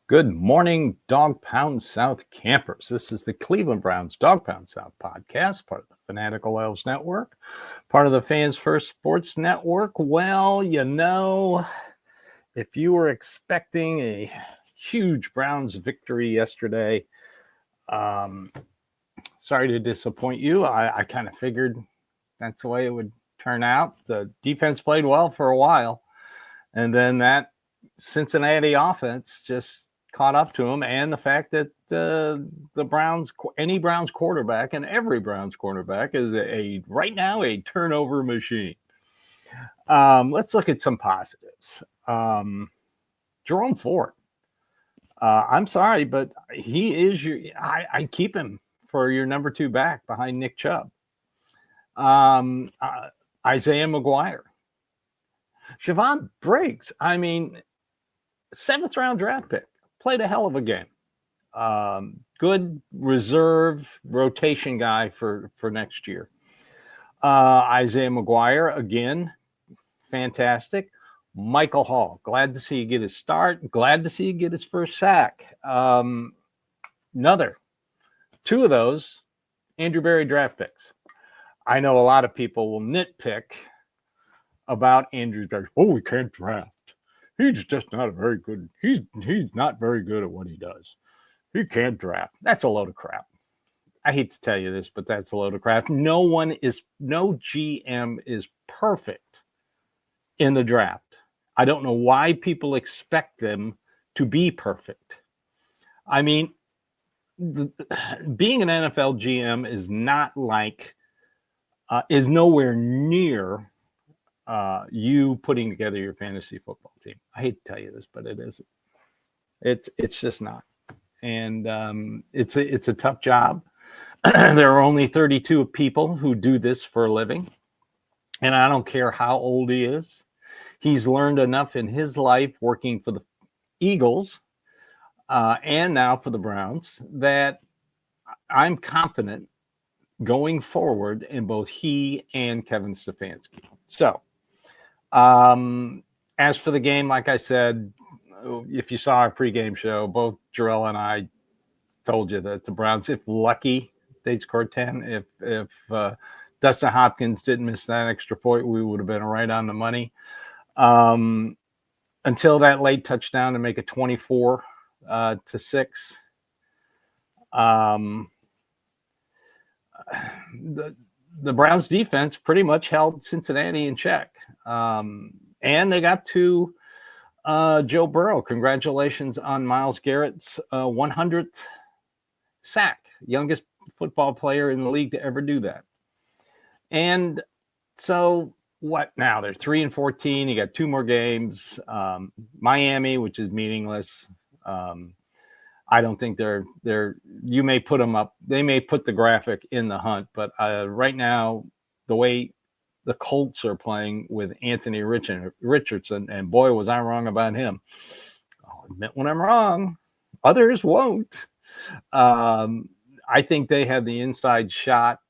Good morning, Dawgpound South campers. This is the Cleveland Browns Dawgpound South podcast, part of the Fanatical Elves Network, part of the Fans First Sports Network. Well, if you were expecting a huge Browns victory yesterday, sorry to disappoint you. I kind of figured that's the way it would turn out. The defense played well for a while, and then that Cincinnati offense just caught up to him, and the fact that any Browns quarterback and every Browns quarterback is right now a turnover machine. Let's look at some positives. Jerome Ford. I'm sorry, but he is I keep him for your number 2 back behind Nick Chubb. Isaiah McGuire. Javon Briggs. 7th round draft pick. Played a hell of a game. Good reserve rotation guy for next year. Isaiah McGuire, again, fantastic. Michael Hall, glad to see you get his start. Glad to see you get his first sack. Another 2 of those Andrew Berry draft picks. I know a lot of people will nitpick about Andrew Berry. Oh, we can't draft. He's just not very good. He's not very good at what he does. He can't draft. That's a load of crap. I hate to tell you this, but that's a load of crap. No GM is perfect in the draft. I don't know why people expect them to be perfect. Being an NFL GM is not like, is nowhere near you putting together your fantasy football team. I hate to tell you this, but it isn't. It's just not. And it's a tough job. There are only 32 people who do this for a living. And I don't care how old he is. He's learned enough in his life working for the Eagles and now for the Browns that I'm confident going forward in both he and Kevin Stefanski. So, as for the game, like I said, if you saw our pregame show, both Jarrell and I told you that the Browns, if lucky, they'd score 10. If Dustin Hopkins didn't miss that extra point, we would have been right on the money. Until that late touchdown to make it 24-6. The Browns defense pretty much held Cincinnati in check. And they got to Joe Burrow. Congratulations on Myles Garrett's 100th sack. Youngest football player in the league to ever do that. And so what now? They're 3-14. You got 2 more games. Miami, which is meaningless. I don't think they're you may put them up. They may put the graphic in the hunt, but right now, the way the Colts are playing with Anthony Richardson, and boy, was I wrong about him. I'll admit when I'm wrong. Others won't. I think they have the inside shot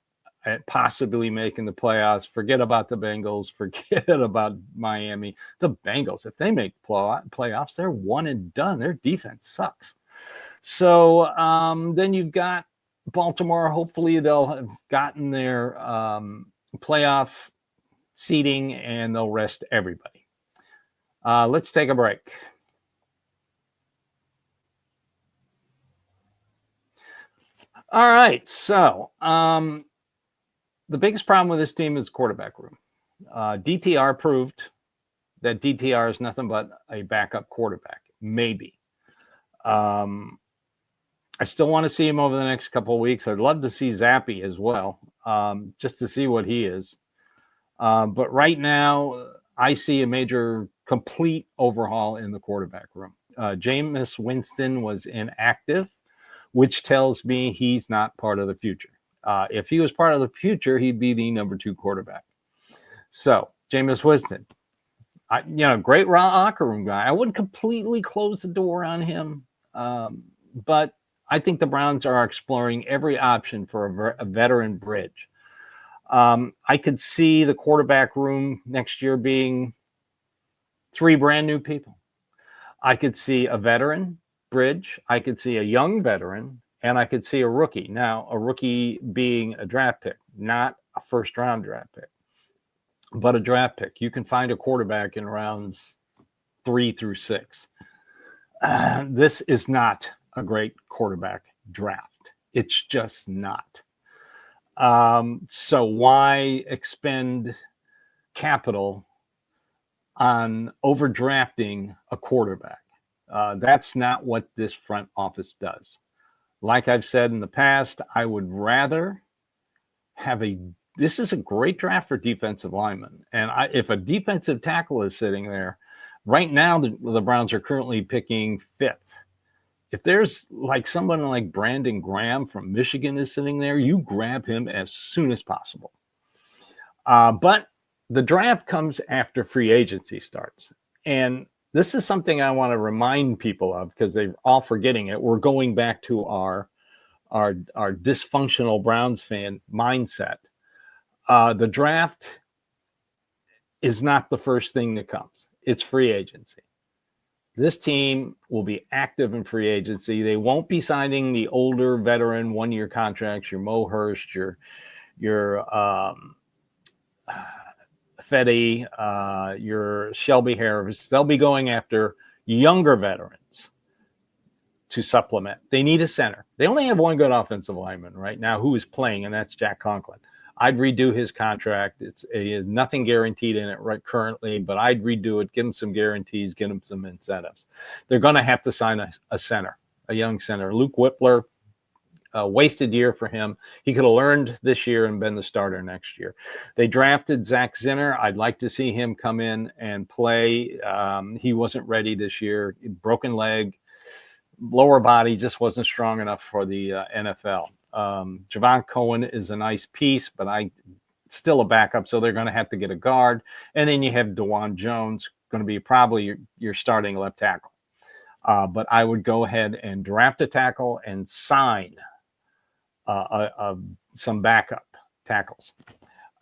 at possibly making the playoffs. Forget about the Bengals. Forget about Miami. The Bengals, if they make playoffs, they're one and done. Their defense sucks. So then you've got Baltimore. Hopefully they'll have gotten their playoff seeding and they'll rest everybody. Let's take a break. All right. So the biggest problem with this team is quarterback room. DTR proved that DTR is nothing but a backup quarterback. Maybe. I still want to see him over the next couple of weeks. I'd love to see Zappy as well, just to see what he is. But right now, I see a major complete overhaul in the quarterback room. Jameis Winston was inactive, which tells me he's not part of the future. If he was part of the future, he'd be the number 2 quarterback. So, Jameis Winston, great locker room guy. I wouldn't completely close the door on him, but I think the Browns are exploring every option for a veteran bridge. I could see the quarterback room next year being 3 brand new people. I could see a veteran, bridge. I could see a young veteran, and I could see a rookie. Now, a rookie being a draft pick, not a first-round draft pick, but a draft pick. You can find a quarterback in rounds 3 through 6. This is not a great quarterback draft. It's just not. So why expend capital on overdrafting a quarterback? That's not what this front office does. Like I've said in the past, I would rather have this is a great draft for defensive linemen. And if a defensive tackle is sitting there, right now the Browns are currently picking 5th. If there's like someone like Brandon Graham from Michigan is sitting there, you grab him as soon as possible. But the draft comes after free agency starts. And this is something I want to remind people of because they're all forgetting it. We're going back to our dysfunctional Browns fan mindset. The draft is not the first thing that comes. It's free agency. This team will be active in free agency. They won't be signing the older veteran one-year contracts, your Mo Hurst, your Fetty, your Shelby Harris. They'll be going after younger veterans to supplement. They need a center. They only have one good offensive lineman right now who is playing, and that's Jack Conklin. I'd redo his contract. It is nothing guaranteed in it right currently, but I'd redo it, give him some guarantees, give him some incentives. They're going to have to sign a center, a young center. Luke Whippler, a wasted year for him. He could have learned this year and been the starter next year. They drafted Zach Zinner. I'd like to see him come in and play. He wasn't ready this year. Broken leg, lower body, just wasn't strong enough for the NFL. Javon Cohen is a nice piece, but still a backup, so they're going to have to get a guard. And then you have DeJuan Jones, going to be probably your starting left tackle. But I would go ahead and draft a tackle and sign some backup tackles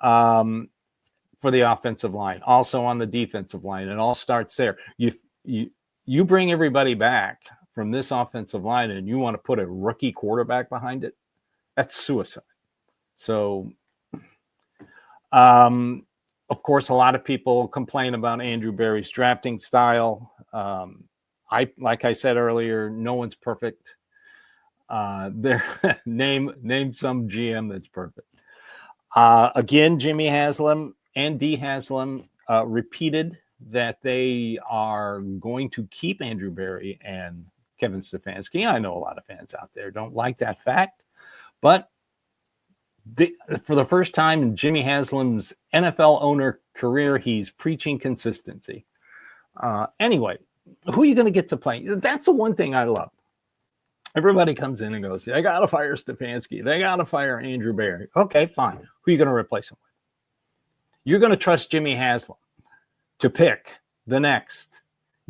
for the offensive line. Also on the defensive line, it all starts there. You bring everybody back from this offensive line and you want to put a rookie quarterback behind it, that's suicide. So, of course, a lot of people complain about Andrew Berry's drafting style. Like I said earlier, no one's perfect. Name some GM that's perfect. Again, Jimmy Haslam and Dee Haslam repeated that they are going to keep Andrew Berry and Kevin Stefanski. I know a lot of fans out there don't like that fact, but for the first time in Jimmy Haslam's NFL owner career, he's preaching consistency. Anyway, who are you going to get to play? That's the one thing I love. Everybody comes in and goes, they got to fire Stefanski. They got to fire Andrew Berry. Okay, fine. Who are you going to replace him with? You're going to trust Jimmy Haslam to pick the next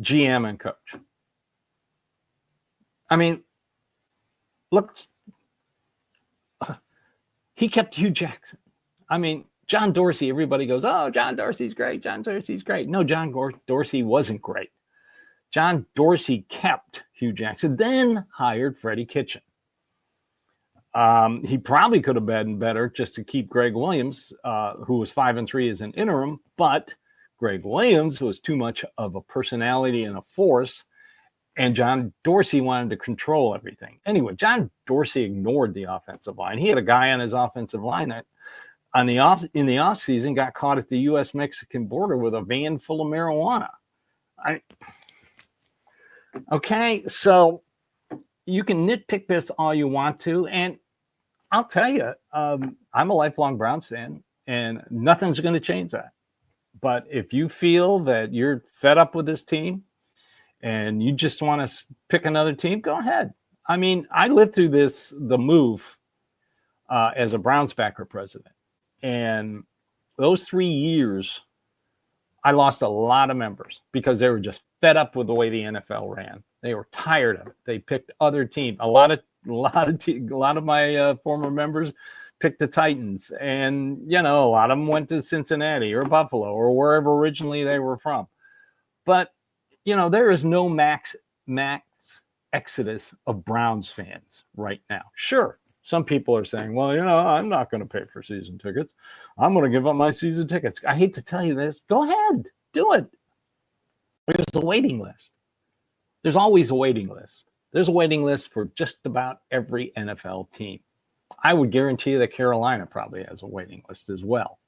GM and coach. I mean, look, he kept Hugh Jackson. I mean, John Dorsey, everybody goes, oh, John Dorsey's great. John Dorsey's great. No, John Dorsey wasn't great. John Dorsey kept Hugh Jackson, then hired Freddie Kitchen. He probably could have been better just to keep Greg Williams, who was 5-3 as an interim, but Greg Williams was too much of a personality and a force, and John Dorsey wanted to control everything. Anyway, John Dorsey ignored the offensive line. He had a guy on his offensive line that in the offseason got caught at the U.S.-Mexican border with a van full of marijuana. Okay, so you can nitpick this all you want to, and I'll tell you, I'm a lifelong Browns fan, and nothing's going to change that. But if you feel that you're fed up with this team and you just want to pick another team, go ahead. I mean, I lived through the move as a Browns backer president, and those 3 years, I lost a lot of members because they were just fed up with the way the NFL ran. They were tired of it. They picked other teams. A lot of my former members picked the Titans, and a lot of them went to Cincinnati or Buffalo or wherever originally they were from. But there is no max exodus of Browns fans right now. Sure, some people are saying, well, I'm not going to pay for season tickets. I'm going to give up my season tickets. I hate to tell you this. Go ahead. Do it. There's a waiting list. There's always a waiting list. There's a waiting list for just about every NFL team. I would guarantee that Carolina probably has a waiting list as well.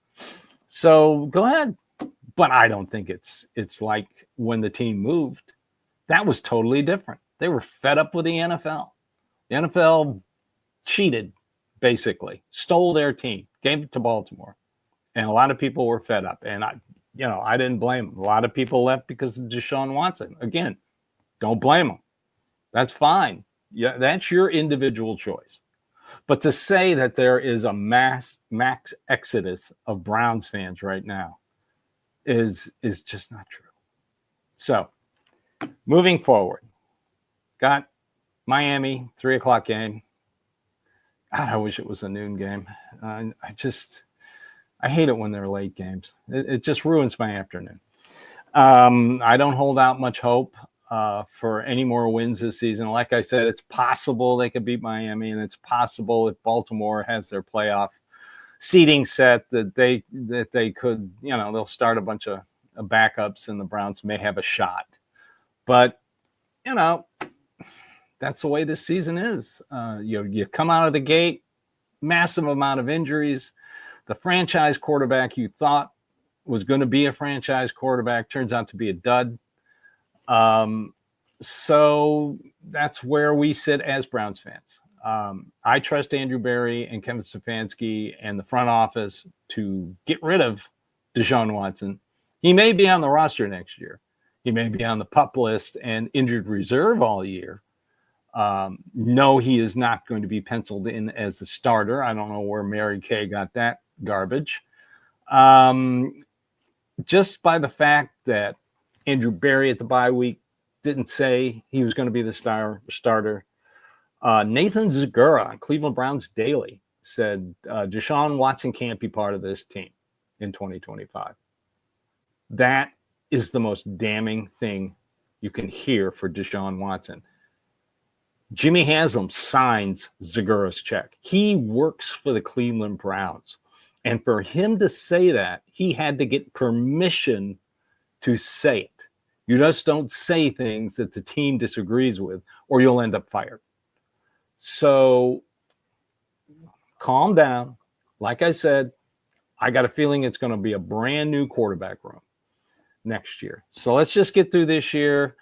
So go ahead. But I don't think it's like when the team moved. That was totally different. They were fed up with the NFL. The NFL cheated, basically, stole their team, gave it to Baltimore. And a lot of people were fed up. And I didn't blame them. A lot of people left because of Deshaun Watson. Again, don't blame them. That's fine. Yeah, that's your individual choice. But to say that there is a max exodus of Browns fans right now is just not true. So, moving forward, got Miami, 3:00 game. God, I wish it was a noon game. I hate it when they're late games. It just ruins my afternoon. I don't hold out much hope for any more wins this season. Like I said, it's possible they could beat Miami, and it's possible if Baltimore has their playoff seeding set that they could, they'll start a bunch of backups and the Browns may have a shot. But, that's the way this season is. You come out of the gate, massive amount of injuries. The franchise quarterback you thought was going to be a franchise quarterback turns out to be a dud. So that's where we sit as Browns fans. I trust Andrew Berry and Kevin Stefanski and the front office to get rid of Deshaun Watson. He may be on the roster next year. He may be on the PUP list and injured reserve all year. No, he is not going to be penciled in as the starter. I don't know where Mary Kay got that garbage. Just by the fact that Andrew Berry at the bye week didn't say he was going to be the starter. Nathan Zagura on Cleveland Browns Daily said Deshaun Watson can't be part of this team in 2025. That is the most damning thing you can hear for Deshaun Watson. Jimmy Haslam signs Zagura's check. He works for the Cleveland Browns. And for him to say that, he had to get permission to say it. You just don't say things that the team disagrees with, or you'll end up fired. So calm down. Like I said, I got a feeling it's going to be a brand new quarterback room next year. So let's just get through this year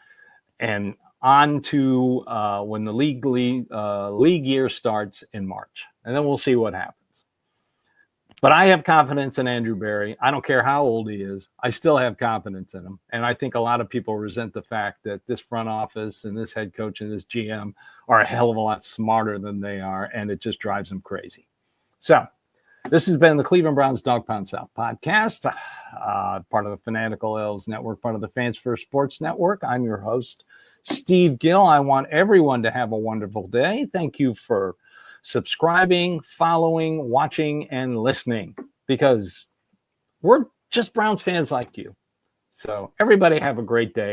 and on to when the league year starts in March. And then we'll see what happens. But I have confidence in Andrew Berry. I don't care how old he is. I still have confidence in him. And I think a lot of people resent the fact that this front office and this head coach and this GM are a hell of a lot smarter than they are. And it just drives them crazy. So this has been the Cleveland Browns Dawgpound South podcast, part of the Fanatical Elves Network, part of the Fans First Sports Network. I'm your host, Steve Gill. I want everyone to have a wonderful day. Thank you for subscribing, following, watching, and listening, because we're just Browns fans like you. So everybody have a great day.